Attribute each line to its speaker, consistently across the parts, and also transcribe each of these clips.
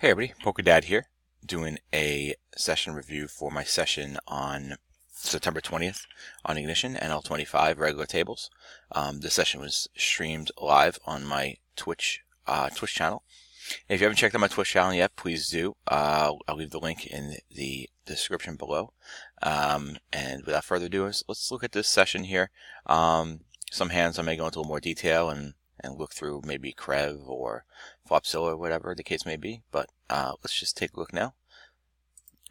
Speaker 1: Hey everybody, Poker Dad here, doing a session review for my session on September 20th on Ignition and L25 regular tables. This session was streamed live on my Twitch channel. If you haven't checked out my Twitch channel yet, please do. I'll leave the link in the description below. And without further ado, let's look at this session here. Some hands I may go into a little more detail and look through maybe CREV or FlopZilla or whatever the case may be. But let's just take a look now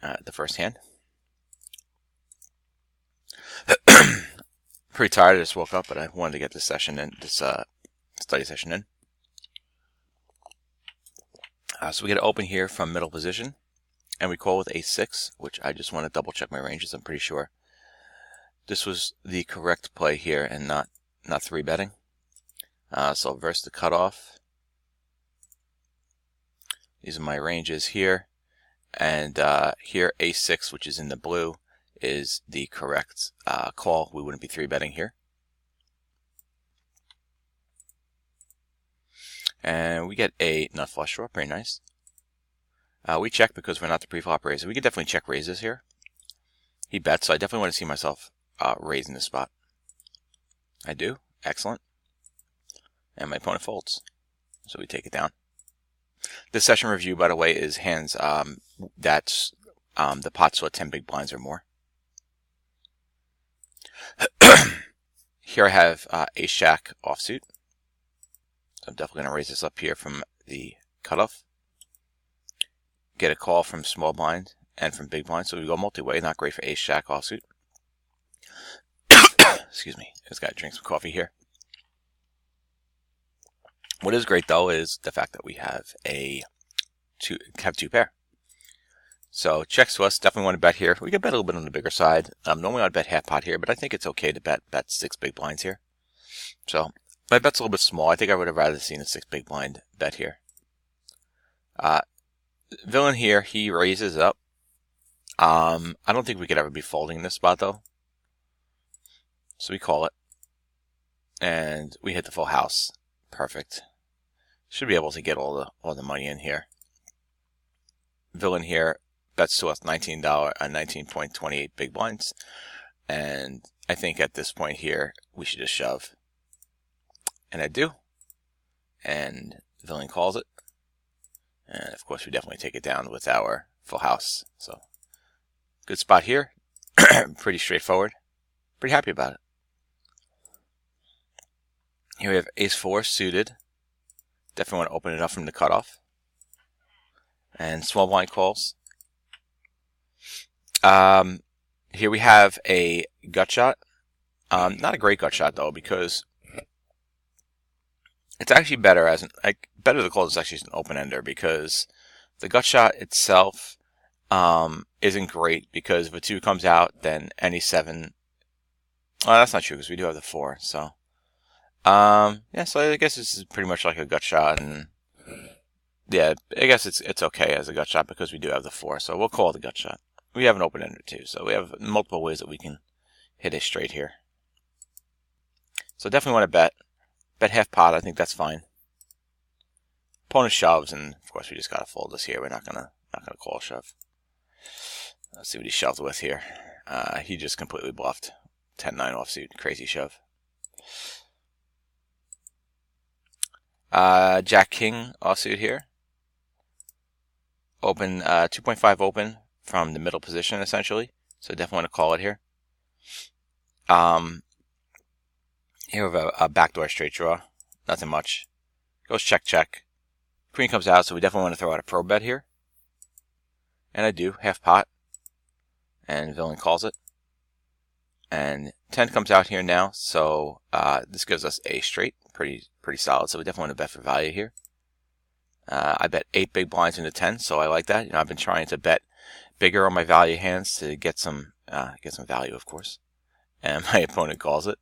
Speaker 1: at the first hand. Pretty tired, I just woke up, but I wanted to get this session in, this study session in. So we get to open here from middle position, and we call with ace-6, which I just want to double check my ranges. I'm pretty sure this was the correct play here and not 3-betting. So versus the cutoff. These are my ranges here, and here ace-6, which is in the blue, is the correct call. We wouldn't be 3-betting here. And we get a nut flush draw, pretty nice. We check because we're not the pre-flop raiser. We could definitely check raises here. He bets, so I definitely want to see myself raising this spot. I do, excellent. And my opponent folds, so we take it down. This session review, by the way, is hands that's the pot saw 10 big blinds or more. Here I have ace-jack offsuit. So I'm definitely going to raise this up here from the cutoff. Get a call from small blind and from big blind, so we go multi-way. Not great for ace-jack offsuit. Excuse me, just got to drink some coffee here. What is great though is the fact that we have two pair. So checks to us, definitely want to bet here. We can bet a little bit on the bigger side. Normally I'd bet half pot here, but I think it's okay to bet 6 big blinds here. So my bet's a little bit small. I think I would have rather seen a 6 big blind bet here. Villain here, he raises up. I don't think we could ever be folding in this spot though. So we call it. And we hit the full house. Perfect. Should be able to get all the money in here. Villain here bets to us $19.28 big blinds. And I think at this point here, we should just shove. And I do. And villain calls it. And of course, we definitely take it down with our full house. So, good spot here. Pretty straightforward. Pretty happy about it. Here we have ace-4 suited. Definitely want to open it up from the cutoff. And small blind calls. Here we have a gut shot. Not a great gut shot though, because it's actually better better to call this actually as an open ender, because the gut shot itself isn't great, because if a 2 comes out, then any 7. Well, that's not true because we do have the 4. So yeah, so I guess this is pretty much like a gut shot, and yeah, I guess it's okay as a gut shot because we do have the 4. So we'll call it a gut shot. We have an open ender too, so we have multiple ways that we can hit a straight here. So definitely want to bet half pot. I think that's fine. Opponent shoves, and of course we just gotta fold this here. We're not gonna call a shove. Let's see what he shoved with here. He just completely bluffed. 10-9 offsuit, crazy shove. Jack King offsuit here. Open 2.5 open from the middle position essentially. So definitely want to call it here. Here we have a backdoor straight draw. Nothing much. Goes check check. Queen comes out, so we definitely want to throw out a pro bet here. And I do, half pot. And villain calls it. And 10 comes out here now, so this gives us a straight, pretty solid. So we definitely want to bet for value here. I bet 8 big blinds into 10, so I like that. You know, I've been trying to bet bigger on my value hands to get some value, of course. And my opponent calls it,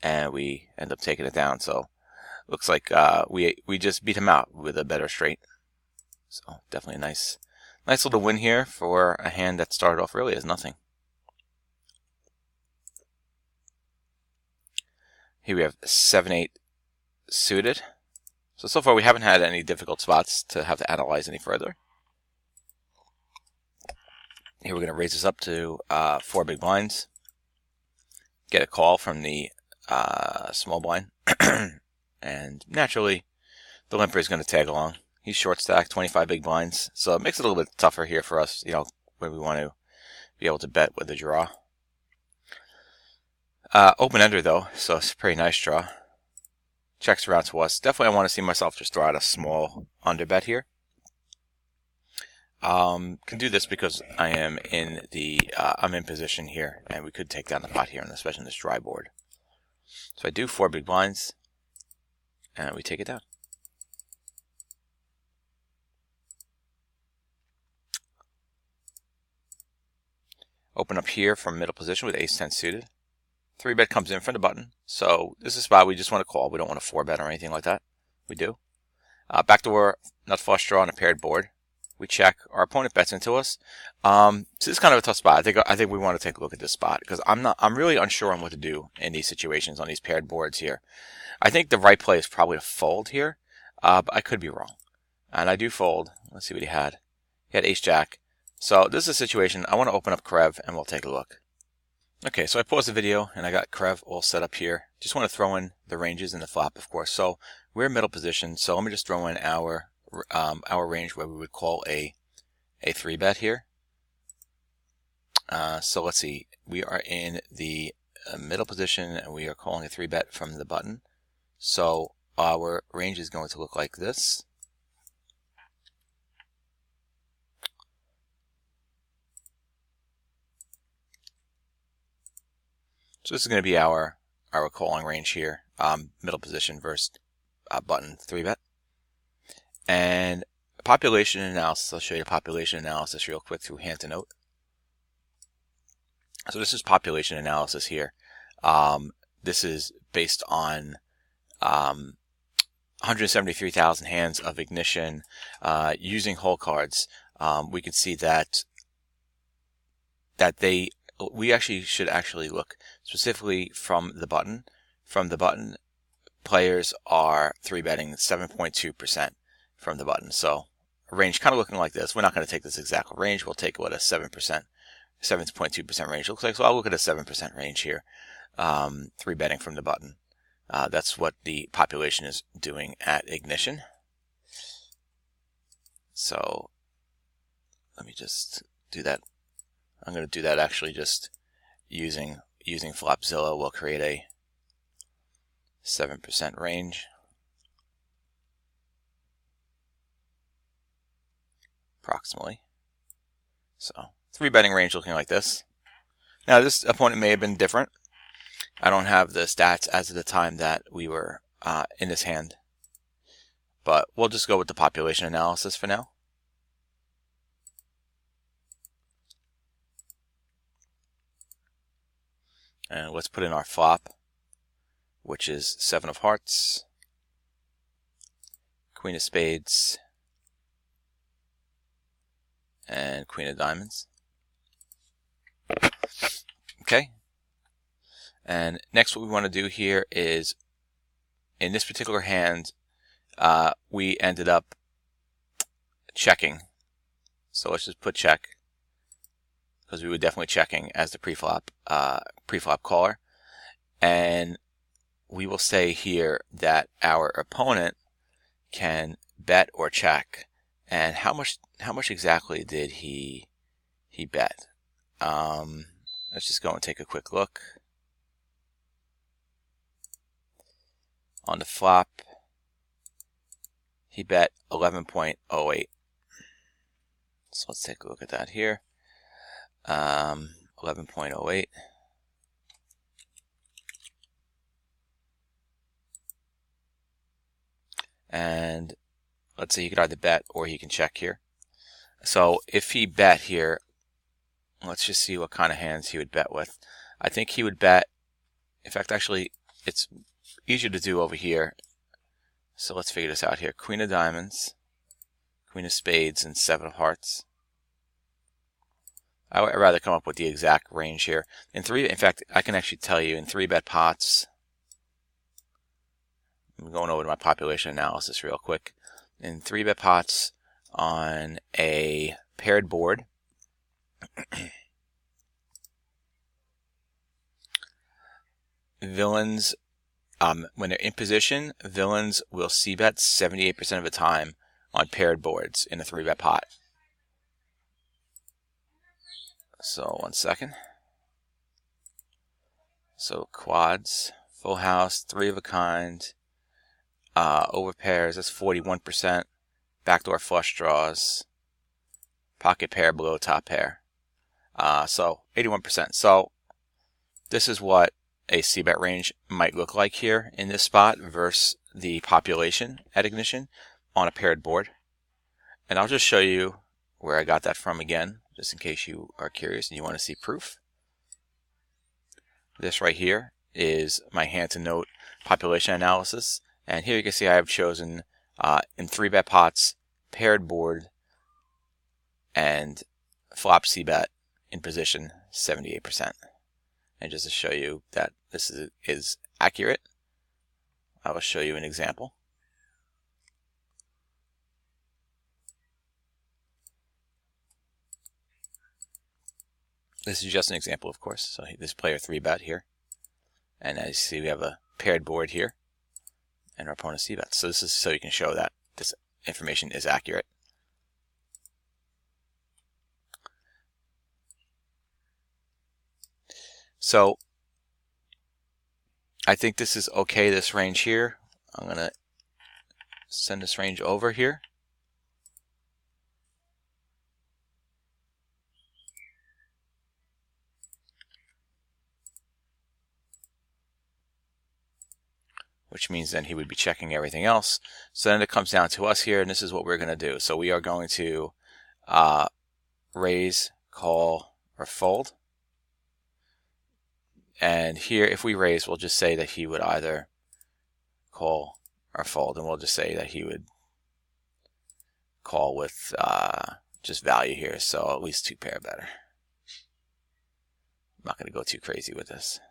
Speaker 1: and we end up taking it down. So looks like we just beat him out with a better straight. So definitely a nice little win here for a hand that started off really as nothing. Here we have 7-8 suited. So far we haven't had any difficult spots to have to analyze any further. Here we're going to raise this up to 4 big blinds. Get a call from the small blind. And naturally, the limper is going to tag along. He's short stacked, 25 big blinds. So it makes it a little bit tougher here for us, you know, when we want to be able to bet with a draw. Open-ender though, so it's a pretty nice draw. Checks around to us. Definitely I want to see myself just throw out a small underbet here. Can do this because I am in the I'm in position here, and we could take down the pot here, and especially in this dry board. So I do 4 big blinds, and we take it down. Open up here from middle position with ace-10 suited. 3-bet comes in from the button, so this is a spot we just want to call. We don't want to 4-bet or anything like that. We do. Backdoor nut flush draw on a paired board. We check. Our opponent bets into us. So this is kind of a tough spot. I think we want to take a look at this spot because I'm really unsure on what to do in these situations on these paired boards here. I think the right play is probably to fold here, but I could be wrong. And I do fold. Let's see what he had. He had ace-jack. So this is a situation. I want to open up CREV and we'll take a look. Okay, so I paused the video and I got CREV all set up here. Just want to throw in the ranges and the flop, of course. So we're middle position. So let me just throw in our range where we would call a 3-bet here. So let's see. We are in the middle position and we are calling a 3-bet from the button. So our range is going to look like this. So this is going to be our calling range here, middle position versus button 3-bet. And population analysis, I'll show you population analysis real quick through Hand2Note. So this is population analysis here. This is based on 173,000 hands of ignition using hole cards. We can see that we should look specifically from the button. From the button, players are 3-betting 7.2% from the button. So a range kind of looking like this. We're not going to take this exact range. We'll take what a 7.2% range looks like. So I'll look at a 7% range here. 3-betting from the button. That's what the population is doing at ignition. So let me just do that. I'm going to do that actually just using FlopZilla. We'll create a 7% range. Approximately. So 3-betting range looking like this. Now this opponent may have been different. I don't have the stats as of the time that we were in this hand. But we'll just go with the population analysis for now. And let's put in our flop, which is 7 of hearts, Queen of spades, and Queen of diamonds. Okay. And next what we want to do here is, in this particular hand, we ended up checking. So let's just put check, because we were definitely checking as the preflop caller. And we will say here that our opponent can bet or check. And how much exactly did he bet? Let's just go and take a quick look. On the flop, he bet 11.08. So let's take a look at that here. 11.08. And let's say he could either bet or he can check here. So if he bet here, let's just see what kind of hands he would bet with. I think he would bet, in fact, actually, it's easier to do over here. So let's figure this out here. Queen of diamonds, Queen of spades, and 7 of hearts. I'd rather come up with the exact range here. In fact, I can actually tell you in 3-bet pots, I'm going over to my population analysis real quick. In 3-bet pots on a paired board, villains, when they're in position, villains will c-bet 78% of the time on paired boards in a 3-bet pot. So 1 second. So quads, full house, 3 of a kind, over pairs, that's 41%. Backdoor flush draws, pocket pair below top pair. So 81%. So this is what a c-bet range might look like here in this spot versus the population at ignition on a paired board. And I'll just show you where I got that from again, just in case you are curious and you want to see proof. This right here is my Hand2Note population analysis. And here you can see I have chosen in 3-bet pots, paired board, and flop c-bet in position 78%. And just to show you that this is accurate, I will show you an example. This is just an example, of course. So this player 3-bet here. And as you see, we have a paired board here. And our opponent c-bets. So this is so you can show that this information is accurate. So I think this is okay, this range here. I'm going to send this range over here. Which means then he would be checking everything else. So then it comes down to us here, and this is what we're going to do. So we are going to raise, call, or fold. And here, if we raise, we'll just say that he would either call or fold, and we'll just say that he would call with just value here, so at least 2 pair better. I'm not going to go too crazy with this.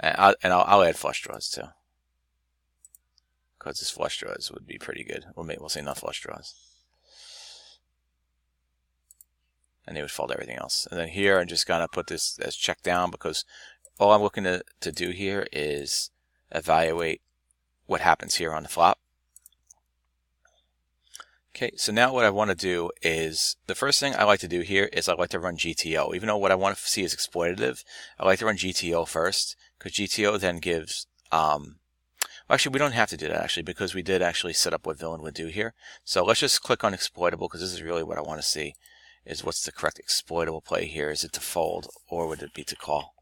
Speaker 1: And I'll add flush draws too, because his flush draws would be pretty good. We'll say no flush draws. And they would fold everything else. And then here I'm just gonna put this as check down, because all I'm looking to do here is evaluate what happens here on the flop. Okay, so now what I want to do is, the first thing I like to do here is I like to run GTO. Even though what I want to see is exploitative, I like to run GTO first, because GTO then gives, well, actually we don't have to do that actually, because we did actually set up what villain would do here. So let's just click on exploitable, because this is really what I want to see, is what's the correct exploitable play here. Is it to fold, or would it be to call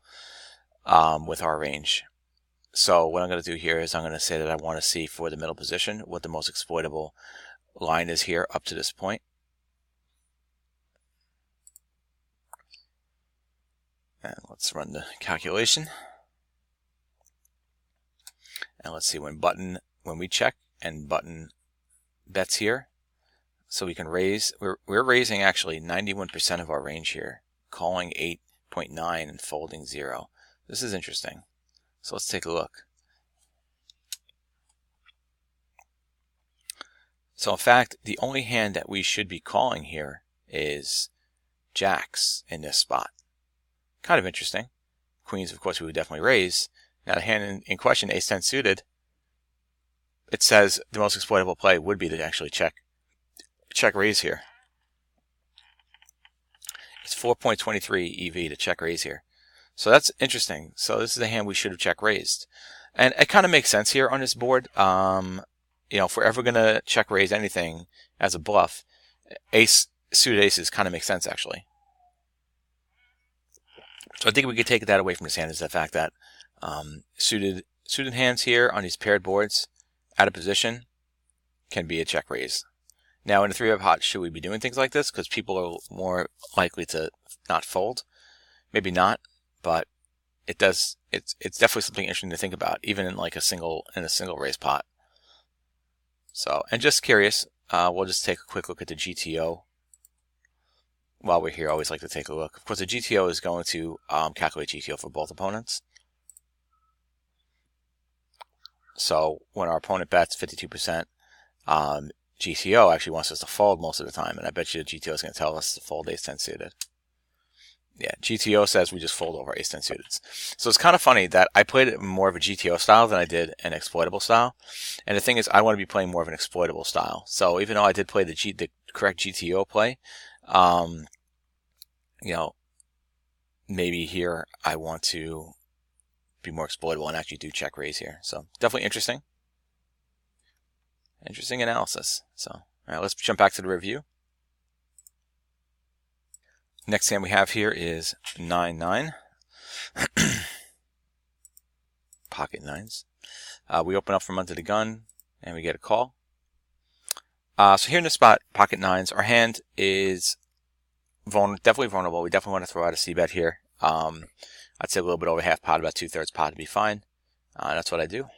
Speaker 1: with our range? So what I'm going to do here is I'm going to say that I want to see for the middle position what the most exploitable line is here up to this point. And let's run the calculation. And let's see when we check and button bets here. So we can raise, we're raising actually 91% of our range here, calling 8.9 and folding 0. This is interesting. So let's take a look. So in fact, the only hand that we should be calling here is jacks in this spot. Kind of interesting. Queens, of course, we would definitely raise. Now the hand in question, ace-10 suited, it says the most exploitable play would be to actually check raise here. It's 4.23 EV to check raise here. So that's interesting. So this is the hand we should have check raised. And it kind of makes sense here on this board. You know, if we're ever going to check raise anything as a bluff, suited aces kind of makes sense actually. So I think we could take that away from this hand, is the fact that suited hands here on these paired boards out of position can be a check raise. Now in a 3-bet pot, should we be doing things like this? Because people are more likely to not fold. Maybe not, but it does. It's definitely something interesting to think about, even in like a single raise pot. So, and just curious, we'll just take a quick look at the GTO. While we're here, I always like to take a look. Of course, the GTO is going to calculate GTO for both opponents. So when our opponent bets 52%, GTO actually wants us to fold most of the time, and I bet you the GTO is going to tell us to fold ace-10 suited. Yeah, GTO says we just fold over ace-10 suited. So it's kind of funny that I played it more of a GTO style than I did an exploitable style. And the thing is, I want to be playing more of an exploitable style. So even though I did play the correct GTO play, you know, maybe here I want to be more exploitable and actually do check raise here. So definitely interesting. Interesting analysis. So, all right, let's jump back to the review. Next hand we have here is 9-9. Pocket nines. We open up from under the gun and we get a call. So here in this spot, pocket nines, our hand is definitely vulnerable. We definitely want to throw out a c-bet here. I'd say a little bit over half pot, about 2/3 pot to be fine. That's what I do.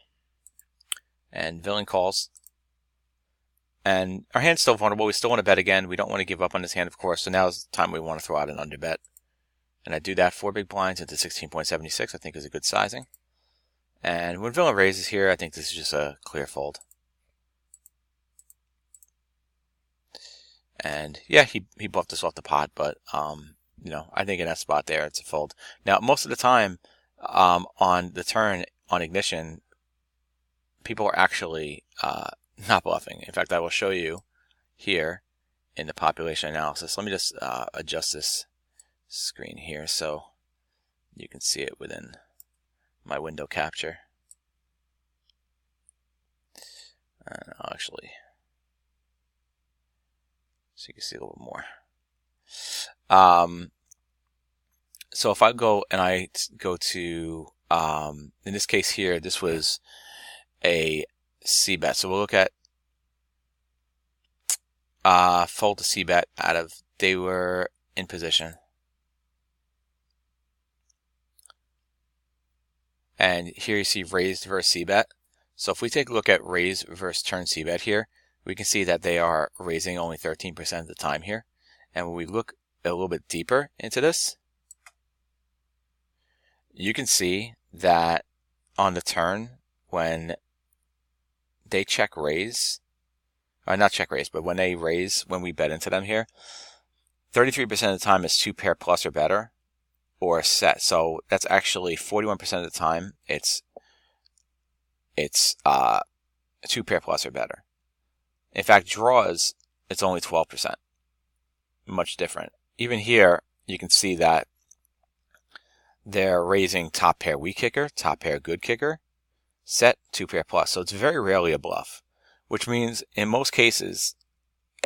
Speaker 1: And villain calls. And our hand's still vulnerable. We still want to bet again. We don't want to give up on this hand, of course. So now is the time we want to throw out an underbet. And I do that 4 big blinds into 16.76, I think is a good sizing. And when villain raises here, I think this is just a clear fold. And yeah, he bluffed us off the pot, but you know, I think in that spot there, it's a fold. Now, most of the time, on the turn on ignition, people are actually not bluffing. In fact, I will show you here in the population analysis. Let me just adjust this screen here so you can see it within my window capture. And I'll actually, so you can see a little more. So if I go and I go to, in this case here, this was a c-bet. So we'll look at fold to c-bet out of, they were in position. And here you see raised versus c-bet. So if we take a look at raise versus turn c-bet here, we can see that they are raising only 13% of the time here. And when we look a little bit deeper into this, you can see that on the turn, when they check raise, or not check raise, but when they raise, when we bet into them here, 33% of the time is 2 pair plus or better, or a set. So that's actually 41% of the time it's 2 pair plus or better. In fact, draws, it's only 12%. Much different. Even here, you can see that they're raising top pair weak kicker, top pair good kicker, set 2 pair plus. So it's very rarely a bluff, which means in most cases,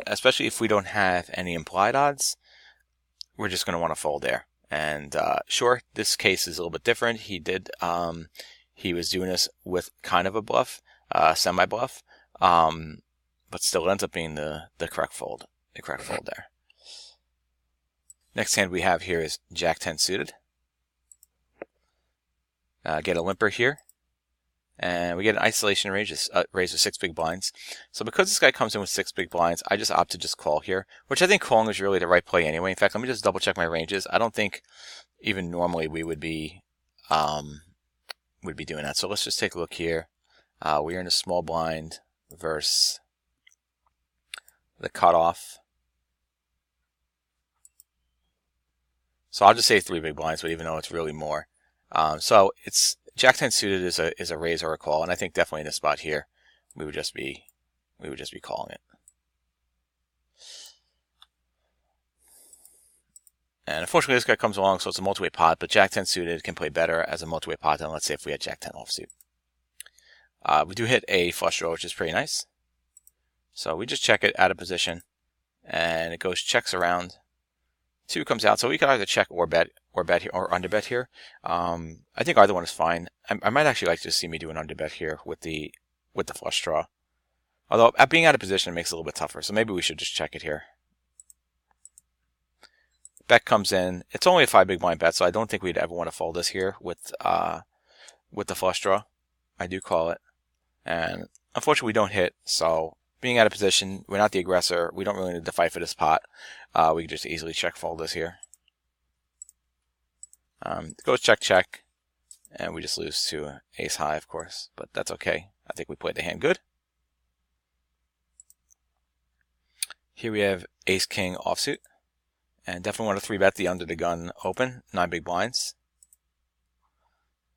Speaker 1: especially if we don't have any implied odds, we're just going to want to fold there. And sure, this case is a little bit different. He was doing this with kind of a bluff, semi-bluff, but still ends up being the correct fold. The correct fold there. Next hand we have here is Jack-10 suited. Get a limper here. And we get an isolation raise with 6 big blinds. So because this guy comes in with 6 big blinds, I just opt to just call here, which I think calling is really the right play anyway. In fact, let me just double check my ranges. I don't think even normally we would be doing that. So let's just take a look here. We are in a small blind versus the cutoff. So I'll just say 3 big blinds, but even though it's really more. So it's Jack-10 suited is a raise or a call, and I think definitely in this spot here we would just be calling it. And unfortunately this guy comes along, so it's a multi-way pot, but Jack-10 suited can play better as a multi-way pot than, let's say, if we had Jack-10 offsuit. We do hit a flush draw, which is pretty nice. So we just check it out of position, and it goes checks around. 2 comes out, so we can either check or bet here, or underbet here. I think either one is fine. I might actually like to see me do an underbet here with the flush draw. Although being out of position makes it a little bit tougher, so maybe we should just check it here. Bet comes in. It's only a 5 big blind bet, so I don't think we'd ever want to fold this here with the flush draw. I do call it, and unfortunately we don't hit. So being out of position, we're not the aggressor. We don't really need to fight for this pot. We can just easily check fold this here. It goes check check, and we just lose to ace high, of course, but that's okay. I think we played the hand good. Here we have ace king offsuit, and definitely want to 3-bet the under the gun open, 9 big blinds.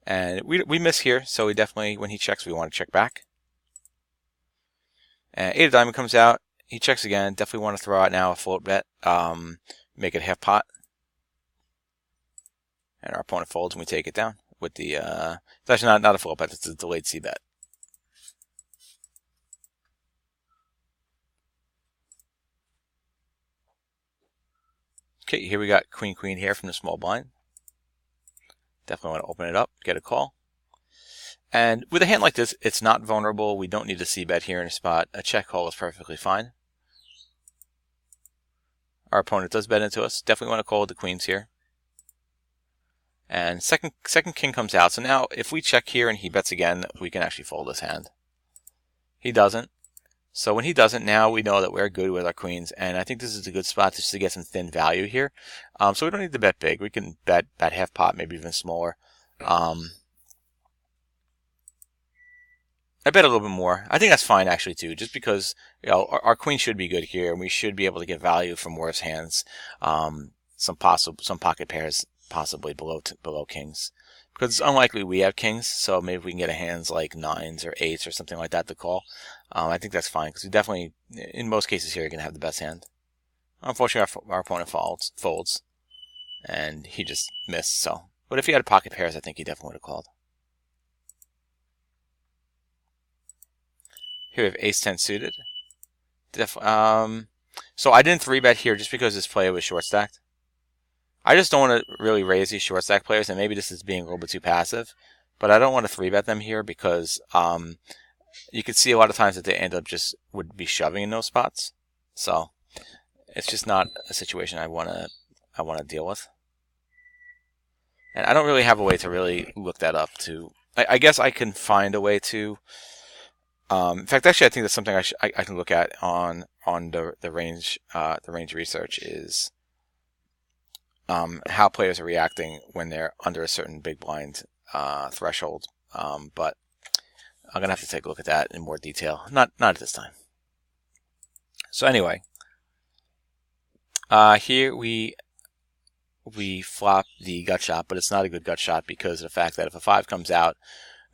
Speaker 1: And we miss here, so we definitely, when he checks, we want to check back. And 8 of diamond comes out. He checks again. Definitely want to throw out now a float bet, make it half pot. And our opponent folds and we take it down with the, it's actually not a float bet, it's a delayed C bet. Okay, here we got queen queen here from the small blind. Definitely want to open it up, get a call. And with a hand like this, it's not vulnerable. We don't need a C bet here in a spot. A check call is perfectly fine. Our opponent does bet into us. Definitely want to call with the queens here. And second king comes out. So now if we check here and he bets again, we can actually fold this hand. He doesn't. So when he doesn't, now we know that we're good with our queens. And I think this is a good spot just to get some thin value here. So we don't need to bet big. We can bet half pot, maybe even smaller. I bet a little bit more. I think that's fine actually too, just because our queen should be good here, and we should be able to get value from worse hands. Some pocket pairs possibly below kings, because it's unlikely we have kings. So maybe we can get a hands like 9s or 8s or something like that to call. I think that's fine because we definitely, in most cases here, you're gonna have the best hand. Unfortunately, our opponent folds, and he just missed. So, but if he had pocket pairs, I think he definitely would have called. Here we have ace-10 suited. So I didn't 3-bet here just because this player was short stacked. I just don't want to really raise these short stack players, and maybe this is being a little bit too passive, but I don't want to 3-bet them here because you can see a lot of times that they end up just would be shoving in those spots. So it's just not a situation I want to deal with. And I don't really have a way to really look that up. I guess I can find a way to. In fact, actually, I think that's something I can look at on the range research is how players are reacting when they're under a certain big blind threshold. But I'm gonna have to take a look at that in more detail. Not at this time. So anyway, here we flop the gut shot, but it's not a good gut shot because of the fact that if a 5 comes out,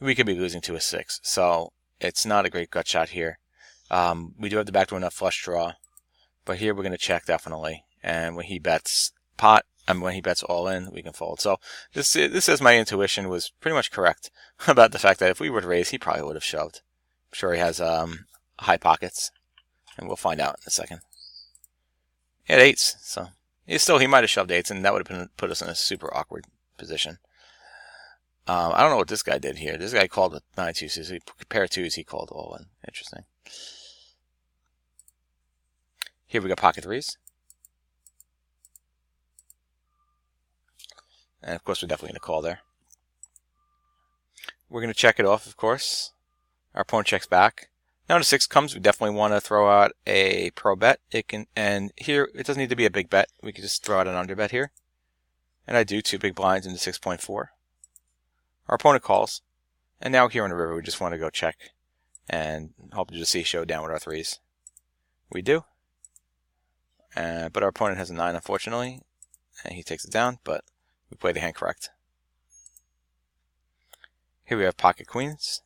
Speaker 1: we could be losing to a 6. So it's not a great gut shot here. We do have the backdoor enough flush draw, but here we're going to check definitely. And when he bets pot, when he bets all in, we can fold. So this says my intuition was pretty much correct about the fact that if we were to raise, he probably would have shoved. I'm sure he has high pockets, and we'll find out in a second. He had 8s, so he might have shoved 8s, and that would have put us in a super awkward position. I don't know what this guy did here. This guy called with 9-2, so he pair of 2s, he called all in. Interesting. Here we got pocket 3s. And of course, we're definitely going to call there. We're going to check it off, of course. Our opponent checks back. Now when a 6 comes, we definitely want to throw out a pro bet. And here, it doesn't need to be a big bet. We can just throw out an under bet here. And I do 2 big blinds into 6.4. Our opponent calls, and now here on the river we just want to go check and hope to just see showdown with our 3s. We do, but our opponent has a 9 unfortunately, and he takes it down, but we play the hand correct. Here we have pocket queens.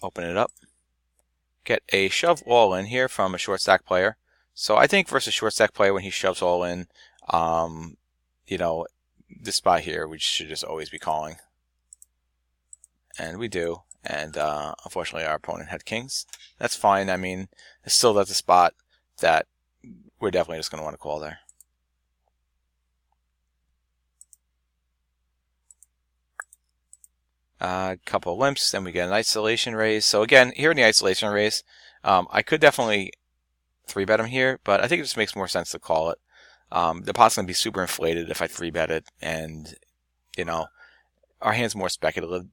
Speaker 1: Open it up. Get a shove all in here from a short stack player. So I think versus short stack player when he shoves all in, this spot here we should just always be calling. And we do, and unfortunately our opponent had kings. That's fine. I mean, it's still that's a spot that we're definitely just going to want to call there. A couple of limps, then we get an isolation raise. So again, here in the isolation raise, I could definitely 3-bet him here, but I think it just makes more sense to call it. The pot's going to be super inflated if I 3-bet it, and our hand's more speculative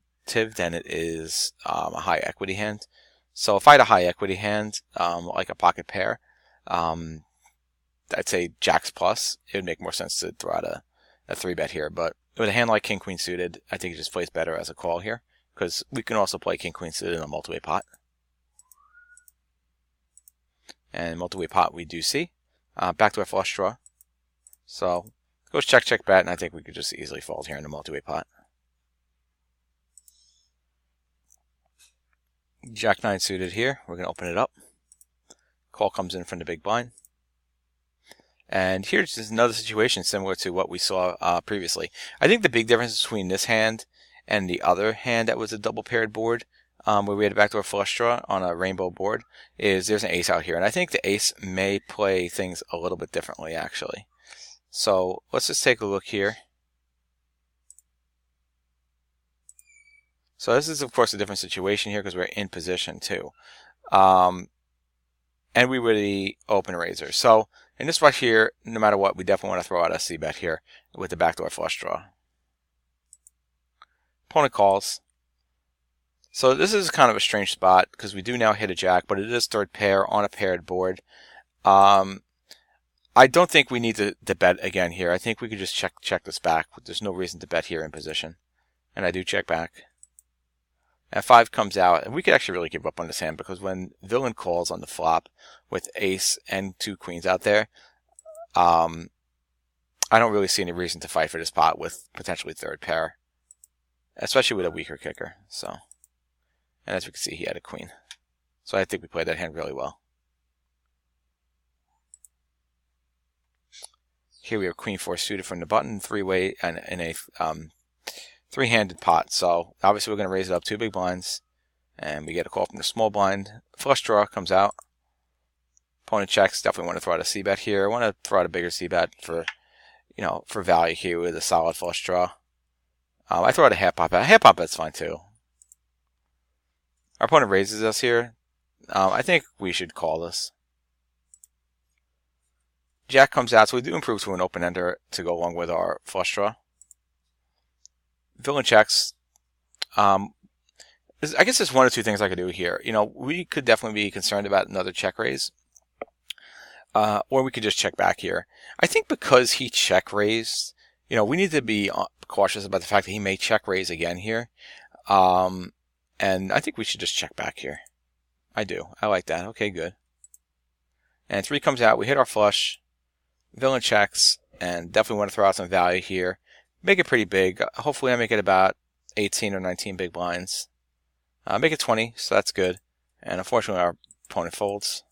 Speaker 1: than it is a high equity hand. So if I had a high equity hand, like a pocket pair, I'd say jacks plus, it would make more sense to throw out a 3-bet here. But with a hand like king queen suited, I think it just plays better as a call here. because we can also play king queen suited in a multi-way pot. And multi-way pot we do see. Backdoor flush draw. So goes check, check, bet, and I think we could just easily fold here in the multi-way pot. Jack 9 suited here. We're going to open it up. Call comes in from the big blind. And here's just another situation similar to what we saw previously. I think the big difference between this hand and the other hand that was a double paired board, where we had a backdoor flush draw on a rainbow board, is there's an ace out here. And I think the ace may play things a little bit differently, actually. So let's just take a look here. So this is, of course, a different situation here because we're in position, too. And we were the open raiser. So in this spot here, no matter what, we definitely want to throw out a c-bet here with the backdoor flush draw. Opponent calls. So this is kind of a strange spot because we do now hit a jack, but it is third pair on a paired board. I don't think we need to bet again here. I think we could just check this back. There's no reason to bet here in position. And I do check back. And 5 comes out, and we could actually really give up on this hand because when villain calls on the flop with ace and 2 queens out there, I don't really see any reason to fight for this pot with potentially third pair, especially with a weaker kicker. So, and as we can see, he had a queen. So I think we played that hand really well. Here we have queen 4 suited from the button, three-way, and in a three-handed pot. So obviously we're going to raise it up 2 big blinds, and we get a call from the small blind. Flush draw comes out. Opponent checks. Definitely want to throw out a c-bet here. I want to throw out a bigger c-bet for, for value here with a solid flush draw. I throw out a half pot bet. A half pot bet's fine too. Our opponent raises us here. I think we should call this. Jack comes out, so we do improve to an open ender to go along with our flush draw. Villain checks. I guess there's one or two things I could do here. We could definitely be concerned about another check raise. Or we could just check back here. I think because he check raised, we need to be cautious about the fact that he may check raise again here. And I think we should just check back here. I do. I like that. Okay, good. And 3 comes out. We hit our flush. Villain checks. And definitely want to throw out some value here. Make it pretty big. Hopefully I make it about 18 or 19 big blinds. Make it 20, so that's good. And unfortunately our opponent folds.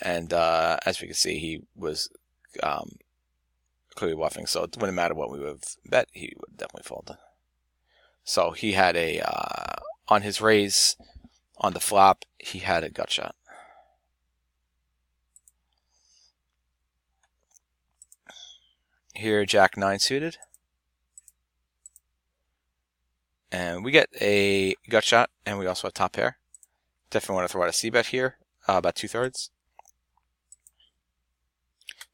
Speaker 1: And as we can see, he was clearly bluffing, so it wouldn't matter what we would have bet, he would definitely fold. So he had on his raise, on the flop, he had a gut shot. Here, Jack 9 suited. And we get a gut shot, and we also have top pair. Definitely want to throw out a c-bet here, about 2/3.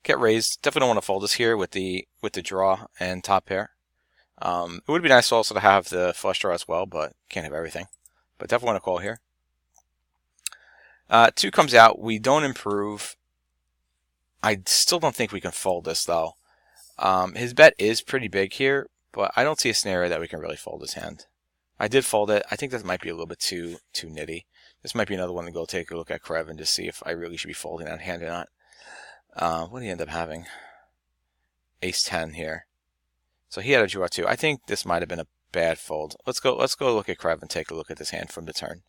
Speaker 1: Get raised. Definitely don't want to fold this here with the draw and top pair. It would be nice also to have the flush draw as well, but can't have everything. But definitely want to call here. 2 comes out. We don't improve. I still don't think we can fold this though. His bet is pretty big here, but I don't see a scenario that we can really fold his hand. I did fold it. I think that might be a little bit too nitty. This might be another one to go take a look at CREV and just see if I really should be folding that hand or not. What did he end up having? Ace 10 here. So he had a draw too. I think this might have been a bad fold. Let's go look at CREV and take a look at this hand from the turn.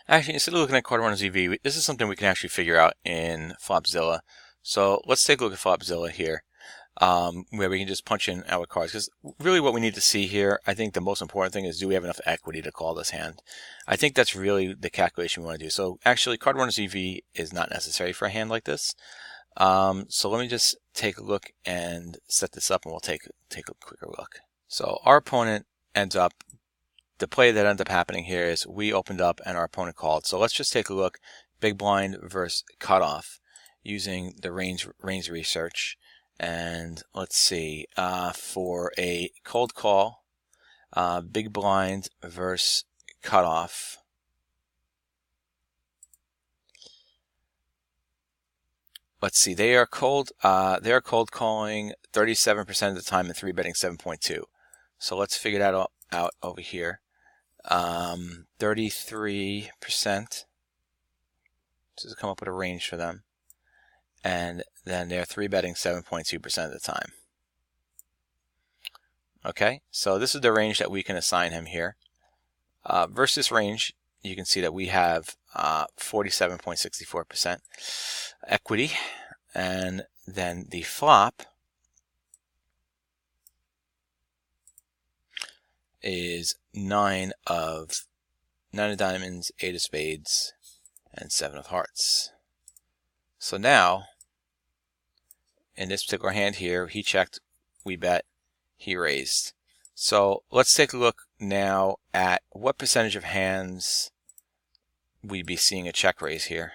Speaker 1: Actually, instead of looking at Card1's EV, this is something we can actually figure out in FlopZilla. So let's take a look at FlopZilla here, where we can just punch in our cards. Because really what we need to see here, I think the most important thing is, do we have enough equity to call this hand? I think that's really the calculation we want to do. So actually, Card1's EV is not necessary for a hand like this. So let me just take a look and set this up, and we'll take a quicker look. So our opponent ends up, the play that ends up happening here is we opened up and our opponent called. So let's just take a look, big blind versus cutoff, using the range research. And let's see, for a cold call, big blind versus cutoff. Let's see, they are cold calling 37% of the time and 3-betting 7.2. So let's figure that out out over here. 33%. Just to come up with a range for them. And then they're 3-betting 7.2% of the time. Okay, so this is the range that we can assign him here. Versus range, you can see that we have 47.64% equity. And then the flop is 9 of diamonds, 8 of spades, and 7 of hearts. So now, in this particular hand here, he checked, we bet, he raised. So let's take a look now at what percentage of hands we'd be seeing a check raise here.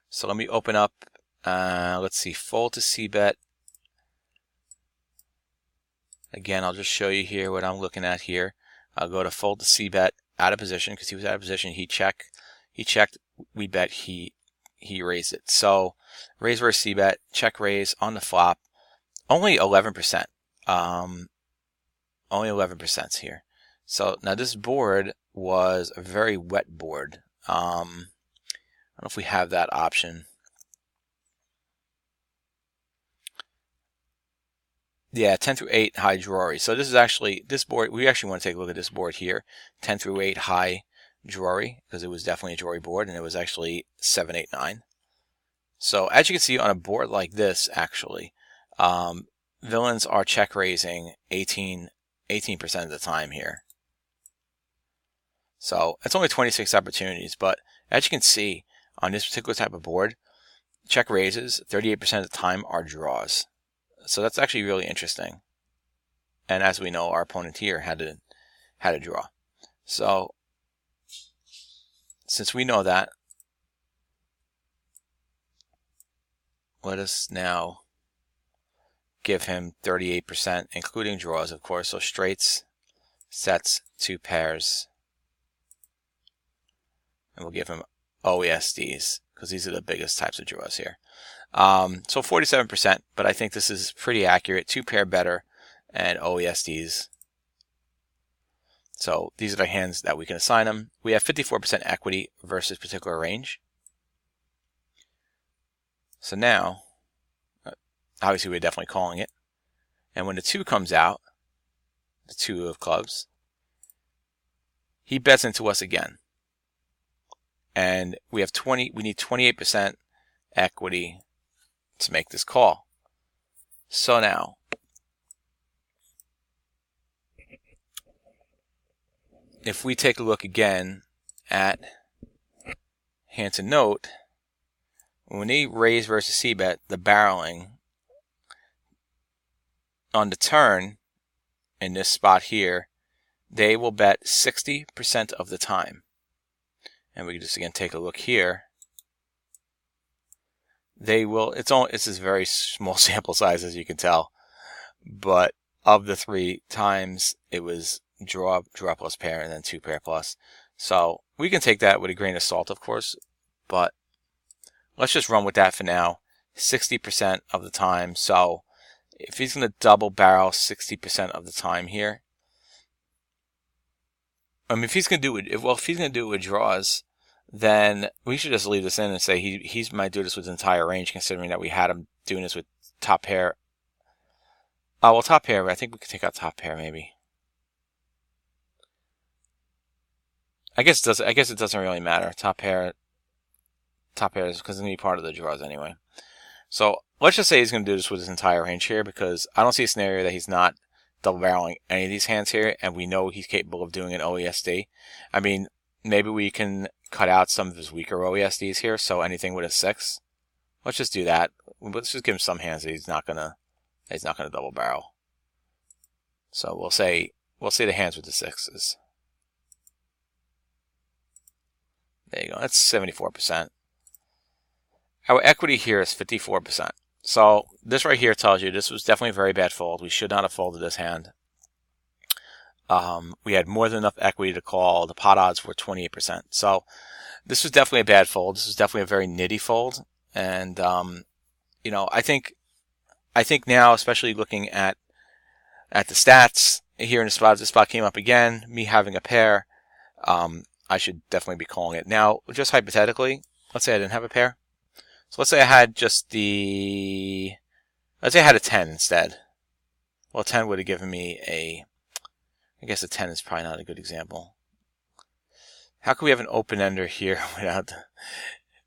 Speaker 1: So let me open up, let's see, fold to c-bet. Again, I'll just show you here what I'm looking at here. I'll go to fold to c-bet, out of position, because he was out of position. He checked, we bet, he raised it. So raise versus c-bet, check raise on the flop, only 11%. Only 11% here. So now this board was a very wet board. I don't know if we have that option. Yeah, 10 through 8 high drawery. So this is actually, this board, we actually want to take a look at this board here. 10 through 8 high drawery, because it was definitely a drawery board, and it was actually 7, 8, 9. So as you can see on a board like this, actually, villains are check raising 18% of the time here. So it's only 26 opportunities, but as you can see on this particular type of board, check raises 38% of the time are draws. So that's actually really interesting. And as we know, our opponent here had to draw. So since we know that, let us now give him 38%, including draws, of course. So straights, sets, 2 pairs. And we'll give him OESDs, because these are the biggest types of draws here. So 47%, but I think this is pretty accurate. 2 pair better and OESDs. So these are the hands that we can assign them. We have 54% equity versus particular range. So now, obviously we're definitely calling it. And when the 2 comes out, the 2 of clubs, he bets into us again. And we have we need 28% equity to make this call. So now, if we take a look again at Hand2Note, when they raise versus c-bet, the barreling on the turn in this spot here, they will bet 60% of the time. And we can just again take a look here. They will, it's a very small sample size, as you can tell, but of the 3 times it was draw plus pair and then 2 pair plus. So we can take that with a grain of salt, of course, but let's just run with that for now. 60% of the time. So if he's going to double barrel 60% of the time here, I mean, if he's going to do it, if he's going to do it with draws, then we should just leave this in and say he might do this with his entire range, considering that we had him doing this with top pair. Well, top pair, I think we could take out top pair maybe. I guess it doesn't really matter. Top pair is because it's going to be part of the draws anyway. So let's just say he's going to do this with his entire range here, because I don't see a scenario that he's not double barreling any of these hands here, and we know he's capable of doing an OESD. I mean, maybe we can cut out some of his weaker OESDs here, so anything with a 6. Let's just do that. Let's just give him some hands that he's not gonna double barrel. So we'll say the hands with the 6s. There you go. That's 74%. Our equity here is 54%. So this right here tells you this was definitely a very bad fold. We should not have folded this hand. We had more than enough equity to call. The pot odds were 28%. So this was definitely a bad fold. This was definitely a very nitty fold. And, you know, I think now, especially looking at at the stats here in this spot came up again, me having a pair, I should definitely be calling it. Now, just hypothetically, let's say I didn't have a pair. So let's say I had let's say I had a 10 instead. Well, 10 would have given me I guess a 10 is probably not a good example. How can we have an open-ender here without,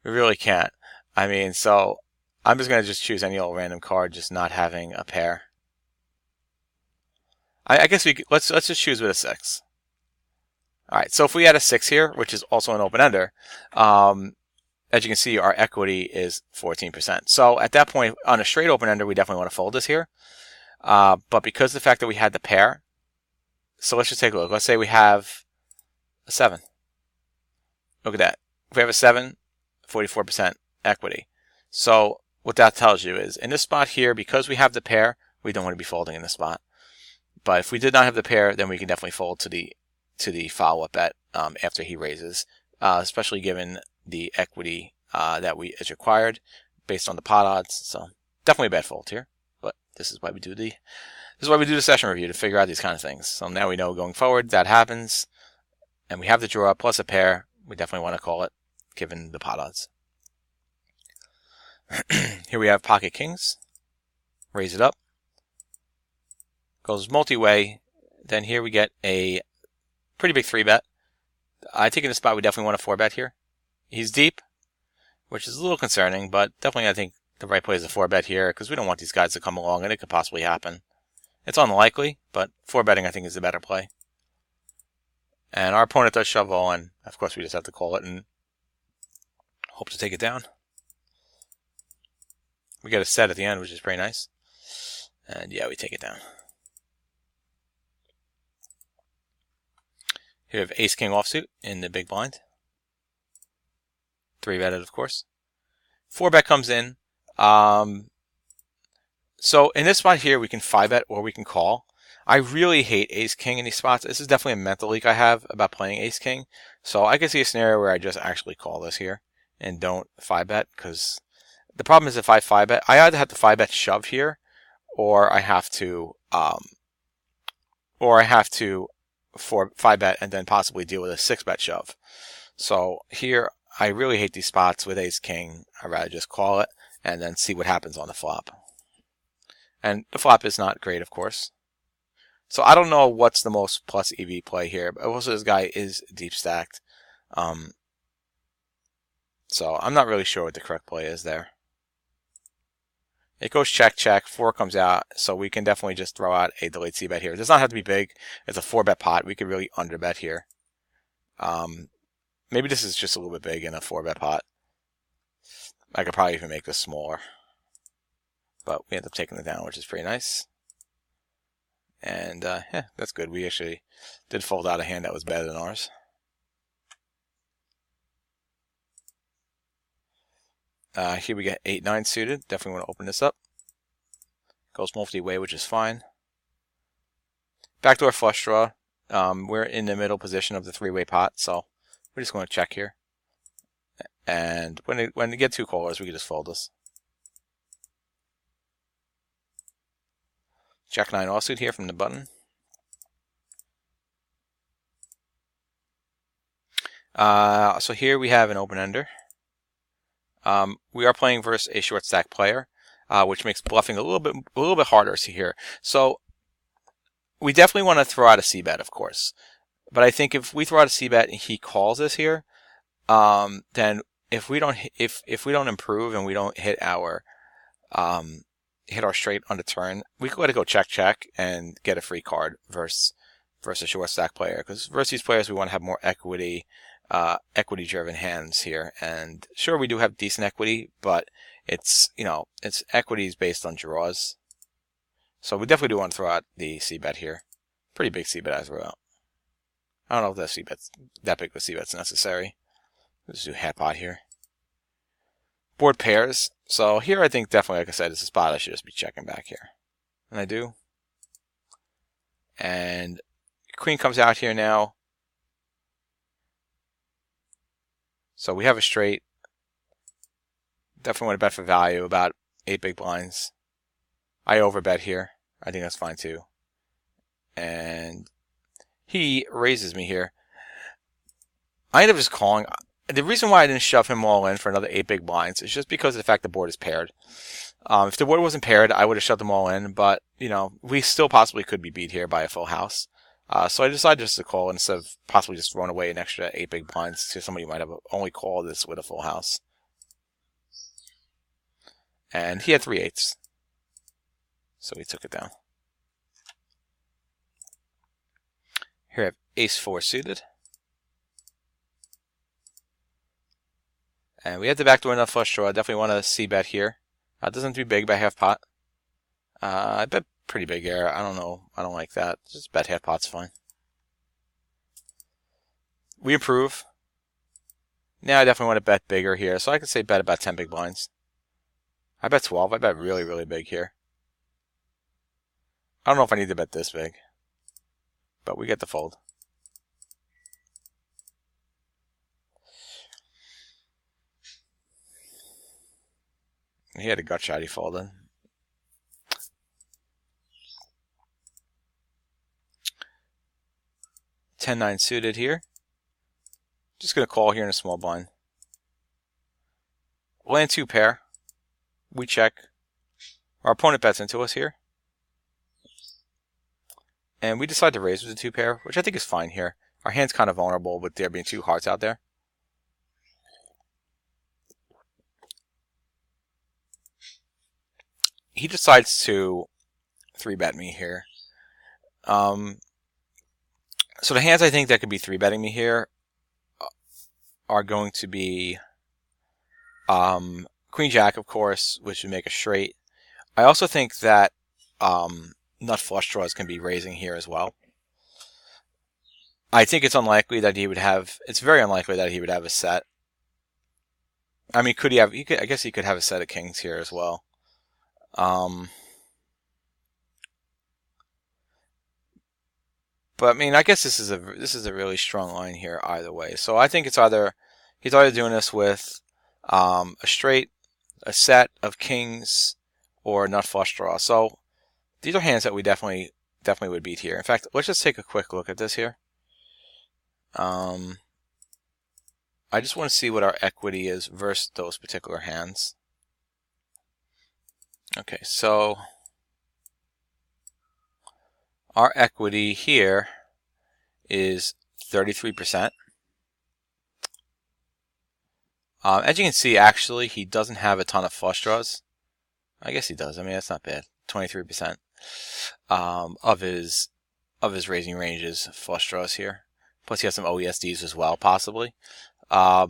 Speaker 1: we really can't. I mean, so I'm just going to just choose any old random card, just not having a pair. I guess let's just choose with a 6. All right, so if we had a 6 here, which is also an open-ender, as you can see, our equity is 14%. So at that point, on a straight open-ender, we definitely want to fold this here. But because of the fact that we had the pair, so let's just take a look. Let's say we have a 7. Look at that. If we have a 7, 44% equity. So what that tells you is, in this spot here, because we have the pair, we don't want to be folding in this spot. But if we did not have the pair, then we can definitely fold to the follow-up bet after he raises, especially given the equity that is required based on the pot odds. So definitely a bad fold here. But this is why we do the session review, to figure out these kind of things. So now we know going forward that happens, and we have the draw plus a pair. We definitely want to call it, given the pot odds. Here we have pocket kings. Raise it up. Goes multi-way. Then here we get a pretty big 3-bet. I think in this spot we definitely want a 4-bet here. He's deep, which is a little concerning, but definitely I think the right play is a 4-bet here, because we don't want these guys to come along, and it could possibly happen. It's unlikely, but 4-betting I think is the better play. And our opponent does shove all in. Of course, we just have to call it and hope to take it down. We get a set at the end, which is pretty nice. And yeah, we take it down. Here we have ace-king offsuit in the big blind. 3-betted, of course. 4-bet comes in. So in this spot here, we can 5-bet or we can call. I really hate ace-king in these spots. This is definitely a mental leak I have about playing ace-king. So I can see a scenario where I just actually call this here and don't 5-bet, because the problem is if I 5-bet, I either have to 5-bet shove here, or I have to 5-bet and then possibly deal with a 6-bet shove. So here, I really hate these spots with ace-king. I'd rather just call it and then see what happens on the flop. And the flop is not great, of course. So I don't know what's the most plus EV play here, but also this guy is deep stacked. So I'm not really sure what the correct play is there. It goes check, check, 4 comes out, so we can definitely just throw out a delayed c-bet here. It does not have to be big. It's a 4-bet pot. We could really underbet here. Maybe this is just a little bit big in a 4-bet pot. I could probably even make this smaller. But we end up taking it down, which is pretty nice. And yeah, that's good. We actually did fold out a hand that was better than ours. Here we get 8-9 suited. Definitely want to open this up. Goes multi-way, which is fine. Backdoor flush draw. We're in the middle position of the 3-way pot, so we're just going to check here. And when we get 2 callers, we can just fold this. Jack 9 offsuit here from the button. So here we have an open-ender. We are playing versus a short stack player, which makes bluffing a little bit harder here. So we definitely want to throw out a c-bet, of course. But I think if we throw out a c-bet and he calls this here, then if we don't improve and we don't hit our straight on the turn, we could let it go check check and get a free card versus a short stack player. Because versus these players, we want to have more equity driven hands here. And sure, we do have decent equity, but it's equities based on draws. So we definitely do want to throw out the c-bet here. Pretty big c-bet I throw out. I don't know if that big of a c-bet's necessary. Let's do hat pot here. Board pairs. So here I think definitely, like I said, it's a spot I should just be checking back here. And I do. And queen comes out here now. So we have a straight. Definitely want to bet for value, about 8 big blinds. I overbet here. I think that's fine too. and he raises me here. I end up just calling. The reason why I didn't shove him all in for another 8 big blinds is just because of the fact the board is paired. If the board wasn't paired, I would have shoved them all in, but, you know, we still possibly could be beat here by a full house. So I decided just to call instead of possibly just throwing away an extra 8 big blinds to somebody who might have only called this with a full house. And he had 3/8. So we took it down. Here I have ace-4 suited. And we have the backdoor enough flush draw. Definitely want to c-bet here. It doesn't have to be big by half pot. I bet pretty big here. I don't know. I don't like that. Just bet half pot's fine. We improve. Now I definitely want to bet bigger here. So I could say bet about 10 big blinds. I bet 12. I bet really, really big here. I don't know if I need to bet this big. But we get the fold. He had a gut shot, he folded. (10-9) suited here. Just going to call here in a small blind. Land 2 pair. We check. Our opponent bets into us here. And we decide to raise with the 2 pair, which I think is fine here. Our hand's kind of vulnerable with there being 2 hearts out there. He decides to 3-bet me here. So the hands I think that could be 3-betting me here are going to be Queen Jack, of course, which would make a straight. I also think that nut flush draws can be raising here as well. I think it's unlikely that he would have. It's very unlikely that he would have a set. I mean, could he have? I guess he could have a set of kings here as well. But I mean, I guess this is a really strong line here either way. So I think it's either he's either doing this with a straight, a set of kings, or a nut flush draw. So these are hands that we definitely would beat here. In fact, let's just take a quick look at this here. I just want to see what our equity is versus those particular hands. Okay, so our equity here is 33%. As you can see, actually, he doesn't have a ton of flush draws. I guess he does. I mean, that's not bad. 23% of his raising ranges flush draws here. Plus, he has some OESDs as well, possibly. So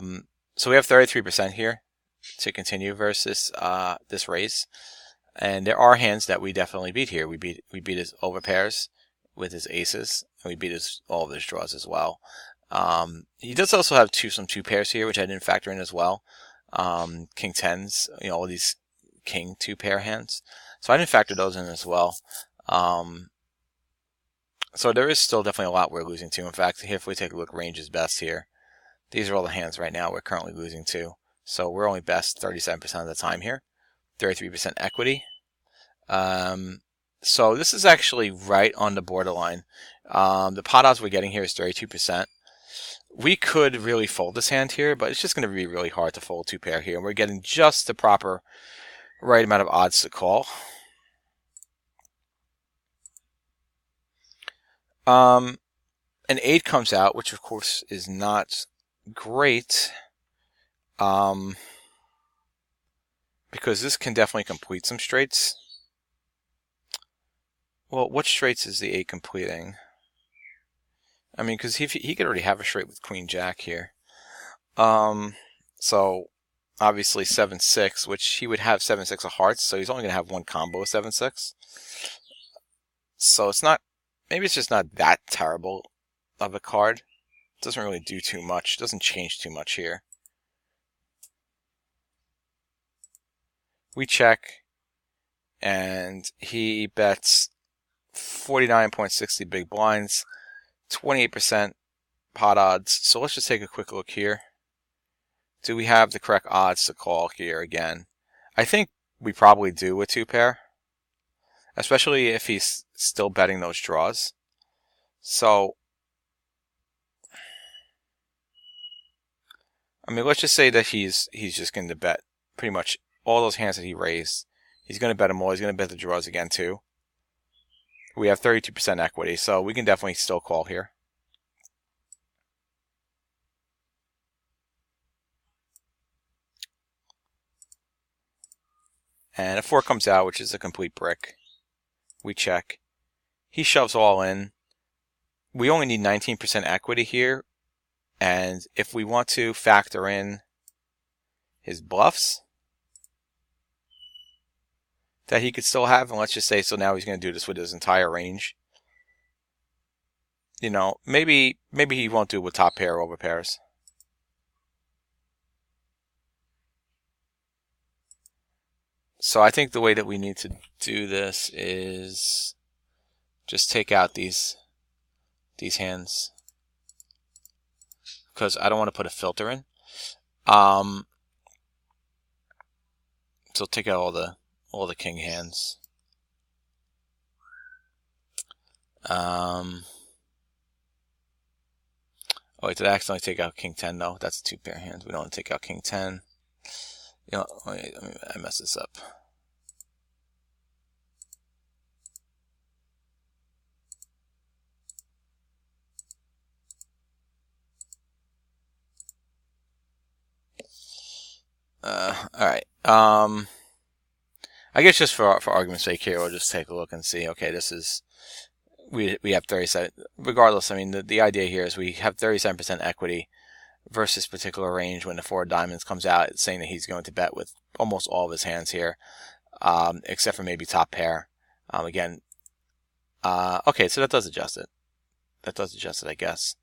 Speaker 1: we have 33% here to continue versus this raise. And there are hands that we definitely beat here. We beat his overpairs with his aces, and we beat all of his draws as well. He does also have some 2 pairs here, which I didn't factor in as well. King 10s, you know, all these king 2 pair hands. So I didn't factor those in as well. So there is still definitely a lot we're losing to. In fact, if we take a look, range is best here. These are all the hands right now we're currently losing to. So we're only best 37% of the time here. 33% equity. So this is actually right on the borderline. The pot odds we're getting here is 32%. We could really fold this hand here, but it's just going to be really hard to fold 2 pair here. And we're getting just the proper right amount of odds to call. An 8 comes out, which of course is not great. Because this can definitely complete some straights. Well, what straights is the 8 completing? I mean, because he could already have a straight with Queen Jack here. So obviously 7-6, which he would have 7-6 of hearts, so he's only going to have one combo of 7-6. So it's not, maybe it's just not that terrible of a card. It doesn't really do too much. It doesn't change too much here. We check, and he bets 49.60 big blinds, 28% pot odds. So let's just take a quick look here. Do we have the correct odds to call here again? I think we probably do with 2 pair, especially if he's still betting those draws. So, I mean, let's just say that he's just going to bet pretty much all those hands that he raised. He's going to bet them all. He's going to bet the draws again too. We have 32% equity, so we can definitely still call here. And a 4 comes out, which is a complete brick. We check. He shoves all in. We only need 19% equity here. And if we want to factor in his bluffs that he could still have, and let's just say, so now he's going to do this with his entire range. You know, maybe he won't do it with top pair over pairs. So I think the way that we need to do this is just take out these hands, because I don't want to put a filter in. So take out all the king hands. Oh wait, did I accidentally take out king 10? No, that's 2 pair hands. We don't want to take out king 10. You know, wait, I messed this up. Alright. I guess just for argument's sake here, we'll just take a look and see, okay, this is, we have 37, regardless, I mean, the idea here is we have 37% equity versus particular range. When the 4 of diamonds comes out, it's saying that he's going to bet with almost all of his hands here, except for maybe top pair. Again, okay, so that does adjust it. That does adjust it, I guess,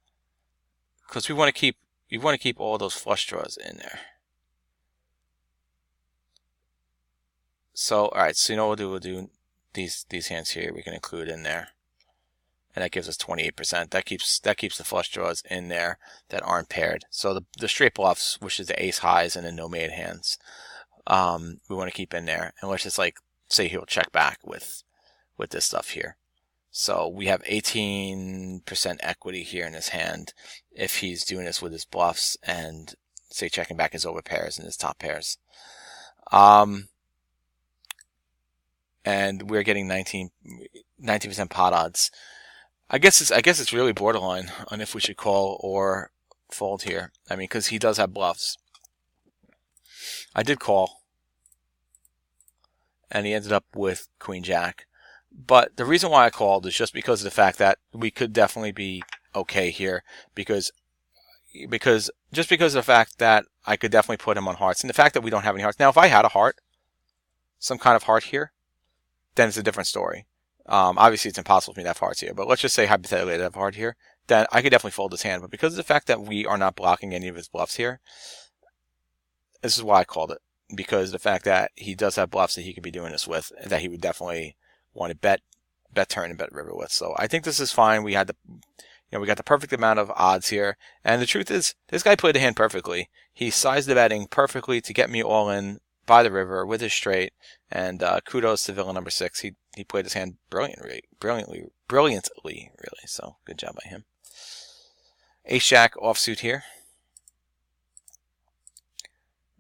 Speaker 1: because we want to keep all those flush draws in there. So, alright, so you know what we'll do? These hands here we can include in there. And that gives us 28%. That keeps the flush draws in there that aren't paired. So the straight bluffs, which is the ace highs and the no made hands, we want to keep in there. And let's just like say he'll check back with this stuff here. So we have 18% equity here in his hand if he's doing this with his bluffs and say checking back his over pairs and his top pairs. And we're getting 19% pot odds. I guess it's really borderline on if we should call or fold here. I mean, because he does have bluffs. I did call, and he ended up with Queen Jack. But the reason why I called is just because of the fact that we could definitely be okay here, because just because of the fact that I could definitely put him on hearts, and the fact that we don't have any hearts. Now, if I had a heart, some kind of heart here, then it's a different story. Obviously, it's impossible for me to have hearts here, but let's just say hypothetically I have a heart here, then I could definitely fold his hand. But because of the fact that we are not blocking any of his bluffs here, this is why I called it. Because the fact that he does have bluffs that he could be doing this with, that he would definitely want to bet turn and bet river with. So I think this is fine. We had we got the perfect amount of odds here. And the truth is, this guy played the hand perfectly. He sized the betting perfectly to get me all in by the river with his straight, and kudos to villain number 6. He played his hand brilliantly, really. So good job by him. Ace Jack offsuit here.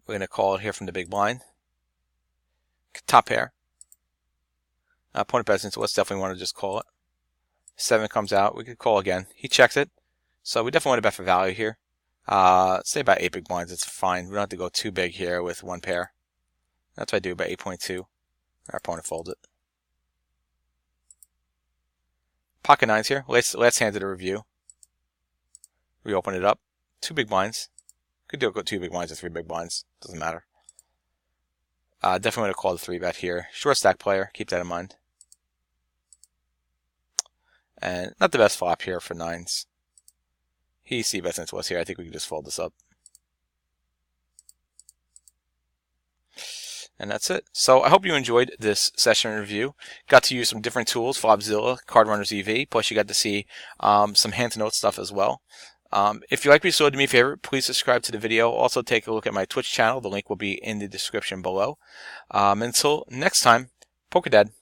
Speaker 1: We're gonna call it here from the big blind. Top pair. Opponent bets into, let's definitely want to just call it. 7 comes out. We could call again. He checks it, so we definitely want to bet for value here. Say about 8 big blinds. It's fine. We don't have to go too big here with one pair. That's what I do, about 8.2. Our opponent folds it. Pocket 9s here. Let's hand it a review. We open it up. 2 big blinds. Could do it, go 2 big blinds or 3 big blinds. Doesn't matter. Definitely want to call the 3-bet here. Short stack player. Keep that in mind. And not the best flop here for 9s. He c-bets into us here. I think we can just fold this up. And that's it. So I hope you enjoyed this session review. Got to use some different tools, FlopZilla, Card Runners EV, plus you got to see some Hand2Note stuff as well. If you like what you saw, do me a favor, please subscribe to the video. Also take a look at my Twitch channel. The link will be in the description below. Until next time, Poker Dad.